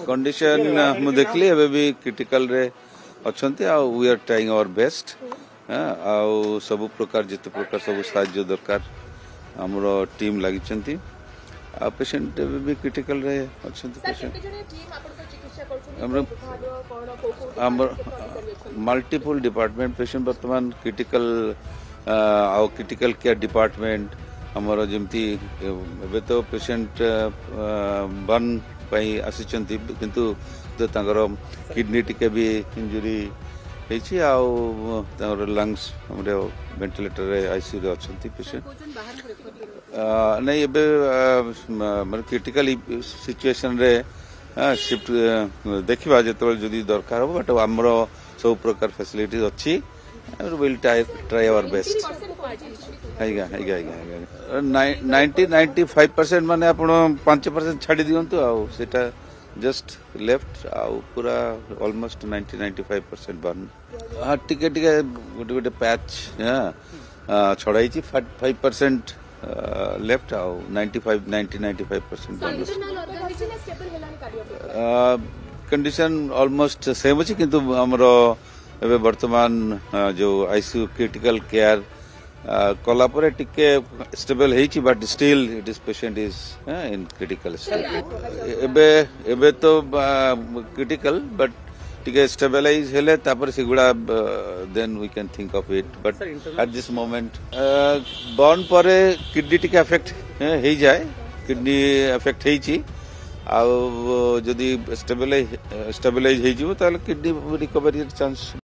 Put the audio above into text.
condition मु देखली एबे भी क्रिटिकल रे अछंती आ we are trying our best आ सब प्रकार जिते प्रकार सब साहाय्य दरकार हमरो टीम लागि छंती आ पेशेंट एबे भी क्रिटिकल रे अछंती पेशेंट हमर मल्टीपल डिपार्टमेंट पेशेंट वर्तमान क्रिटिकल आ क्रिटिकल केयर डिपार्टमेंट हमर जेमती एबे तो पेशेंट बर्न पाई आसिचंती किंतु तो तांगर किडनी टिके भी इंजुरी हेछि आ तांगर लंग्स हमरे वेंटिलेटर रे आईसीयू रे अछंती पेशेंट नहीं एबे मन क्रिटिकल सिचुएशन रे शिफ्ट देखिबा जेतबे जदी दरकार हो बट हमरो सब प्रकार फैसिलिटीज अछि विल ट्राई आवर बेस्ट 90-95% माने आपण 5% छाड़ी दियंतु आ सेटा जस्ट लेफ्ट आ पूरा ऑलमोस्ट 90-95% बर्न हां टिके टिके गोटे गोटे पैच छड़ाई छी 5% लेफ्ट आ 90-95% बर्न कंडीशन ऑलमोस्ट सेम अछि किंतु हमरो एबे वर्तमान जो आईसीयू क्रिटिकल केयर कला परे टिके स्टेबल हेछि but still it is patient is in critical stage एबे तो क्रिटिकल बट टिके स्टेबलाइज हेले तापर सिगुडा then we can think of it but at this moment burn परे किडनी टिके अफेक्ट हेइ जाय किडनी अफेक्ट हेछि आ जदी स्टेबलाइज हेइ जिवो ताले किडनी रिकवरी चांस